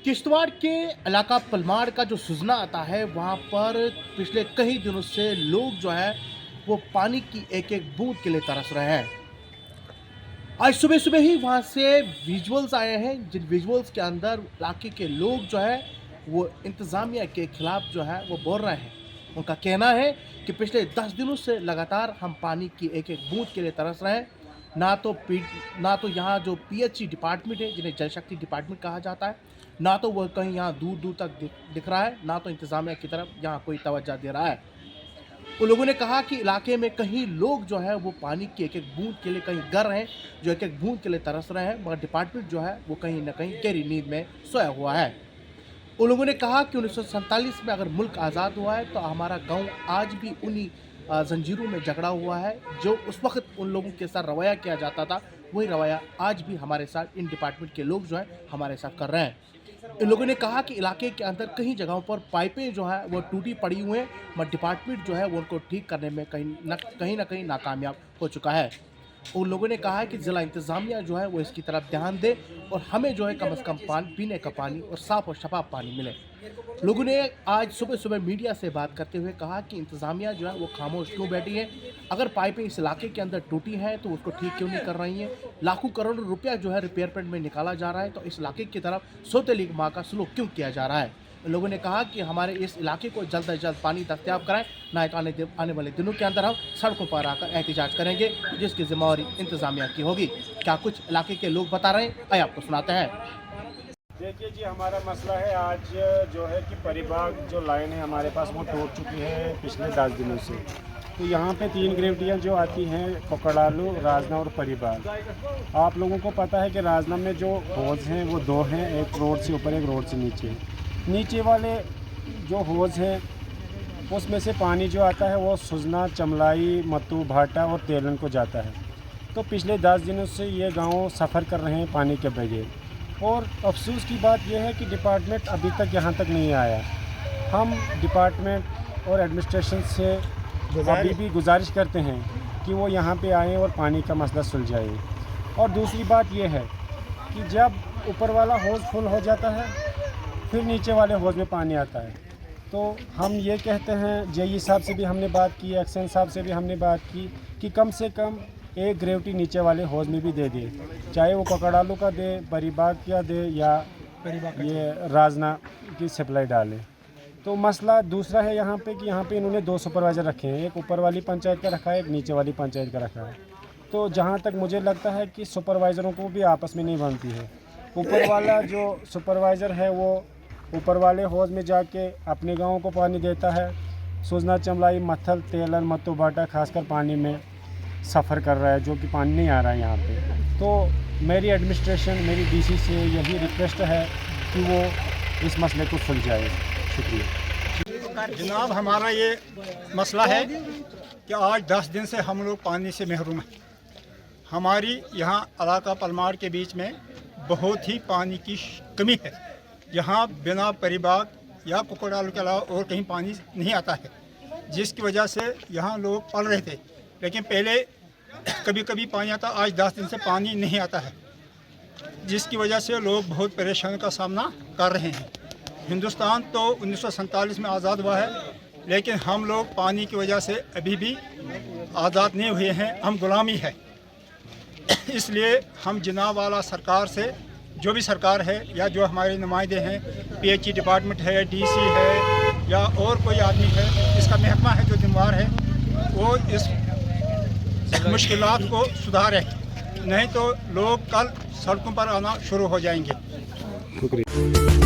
किश्तवाड़ के इलाका पलमाड़ का जो सुजना आता है वहाँ पर पिछले कई दिनों से लोग जो है वो पानी की एक एक बूंद के लिए तरस रहे हैं। आज सुबह सुबह ही वहाँ से विजुअल्स आए हैं, जिन विजुअल्स के अंदर इलाके के लोग जो है वो इंतज़ामिया के खिलाफ जो है वो बोल रहे हैं। उनका कहना है कि पिछले 10 दिनों से लगातार हम पानी की एक एक बूंद के लिए तरस रहे हैं। ना तो यहाँ जो पीएचई डिपार्टमेंट है, जिन्हें जल शक्ति डिपार्टमेंट कहा जाता है, ना तो वह कहीं यहाँ दूर दूर तक दिख रहा है, ना तो इंतज़ामिया की तरफ यहाँ कोई तवज्जो दे रहा है। उन लोगों ने कहा कि इलाके में कहीं लोग जो है वो पानी की एक एक बूंद के लिए कहीं गर रहे हैं, जो एक एक बूंद के लिए तरस रहे हैं, मगर डिपार्टमेंट जो है वो कहीं ना कहीं गहरी नींद में सोया हुआ है। उन लोगों ने कहा कि 1947 में अगर मुल्क आज़ाद हुआ है तो हमारा गांव आज भी उन्हीं जंजीरों में जकड़ा हुआ है। जो उस वक्त उन लोगों के साथ रवैया किया जाता था, वही रवैया आज भी हमारे साथ इन डिपार्टमेंट के लोग जो है हमारे साथ कर रहे हैं। इन लोगों ने कहा कि इलाके के अंदर कई जगहों पर पाइपें जो है वो टूटी पड़ी हुई हैं, मगर डिपार्टमेंट जो है वो उनको ठीक करने में कहीं ना कहीं नाकामयाब हो चुका है। उन लोगों ने कहा है कि ज़िला इंतज़ामिया जो है वो इसकी तरफ ध्यान दे और हमें जो है कम से कम पीने का पानी और साफ़ और शफाफ पानी मिले। लोगों ने आज सुबह सुबह मीडिया से बात करते हुए कहा कि इंतज़ामिया जो है वो खामोश क्यों बैठी है। अगर पाइपें इस इलाके के अंदर टूटी हैं तो उसको ठीक क्यों नहीं कर रही हैं। लाखों करोड़ों रुपया जो है रिपेयरमेंट में निकाला जा रहा है, तो इस इलाके की तरफ सौतेली माँ का सलूक क्यों किया जा रहा है। लोगों ने कहा कि हमारे इस इलाके को जल्द से जल्द पानी दस्तयाब कराएं, ना तो आने वाले दिनों के अंदर हम सड़कों पर आकर एहतजाज करेंगे, जिसकी जिम्मेवारी इंतज़ामिया की होगी। क्या कुछ इलाके के लोग बता रहे हैं, आइए आपको सुनाते हैं। देखिए जी, हमारा मसला है आज जो है कि परिबाग जो लाइन है हमारे पास वो टूट चुकी है पिछले 10 दिनों से। तो यहाँ पे 3 ग्रेविटियाँ जो आती हैं, कोकड़ालू, राजना और परिबाग। आप लोगों को पता है कि राजना में जो हौज़ हैं वो 2 हैं, एक रोड से ऊपर एक रोड से नीचे। नीचे वाले जो हौज़ हैं उसमें से पानी जो आता है वो सुजना, चमलाई, मत्तू, भाटा और तेलन को जाता है। तो पिछले 10 दिनों से ये गाँव सफ़र कर रहे हैं पानी के बगैर। और अफसोस की बात यह है कि डिपार्टमेंट अभी तक यहाँ तक नहीं आया। हम डिपार्टमेंट और एडमिनिस्ट्रेशन से अभी भी गुजारिश करते हैं कि वो यहाँ पे आएँ और पानी का मसला सुलझाए। और दूसरी बात यह है कि जब ऊपर वाला हौज़ फुल हो जाता है फिर नीचे वाले हौज़ में पानी आता है। तो हम ये कहते हैं, जेई साहब से भी हमने बात की, एक्शन साहब से भी हमने बात की कि कम से कम एक ग्रेविटी नीचे वाले हौज़ में भी दे दे, चाहे वो कोकड़ालू का दे, परिबाग का दे या ये राजना की सप्लाई डाले। तो मसला दूसरा है यहाँ पे कि यहाँ पे इन्होंने 2 सुपरवाइज़र रखे हैं, एक ऊपर वाली पंचायत का रखा है, एक नीचे वाली पंचायत का रखा है। तो जहाँ तक मुझे लगता है कि सुपरवाइज़रों को भी आपस में नहीं बनती है। ऊपर वाला जो सुपरवाइज़र है वो ऊपर वाले हौज़ में जाके अपने गाँव को पानी देता है, सुजना, चमलाई, मत्थल, तेलन, मत्तू, बाटा खासकर पानी में सफ़र कर रहा है, जो कि पानी नहीं आ रहा है यहाँ पे। तो मेरी एडमिनिस्ट्रेशन, मेरी डीसी से यही रिक्वेस्ट है कि वो इस मसले को सुलझाए। शुक्रिया जनाब। हमारा ये मसला है कि आज 10 दिन से हम लोग पानी से महरूम हैं। हमारी यहाँ इलाका पलमाड़ के बीच में बहुत ही पानी की कमी है। यहाँ बिना परिबाग या कोकड़ालू के अलावा और कहीं पानी नहीं आता है, जिसकी वजह से यहाँ लोग पल रहे थे। लेकिन पहले कभी कभी पानी आता, आज 10 दिन से पानी नहीं आता है, जिसकी वजह से लोग बहुत परेशानी का सामना कर रहे हैं। हिंदुस्तान तो 1947 में आज़ाद हुआ है, लेकिन हम लोग पानी की वजह से अभी भी आज़ाद नहीं हुए हैं, हम गुलामी है। इसलिए हम जनाब वाला सरकार से, जो भी सरकार है या जो हमारे नुमाइंदे हैं, पीएचई डिपार्टमेंट है, डीसी है या और कोई आदमी है, इसका महकमा है जो जिम्मेदार है, वो इस मुश्किलात को सुधारे, नहीं तो लोग कल सड़कों पर आना शुरू हो जाएंगे। शुक्रिया।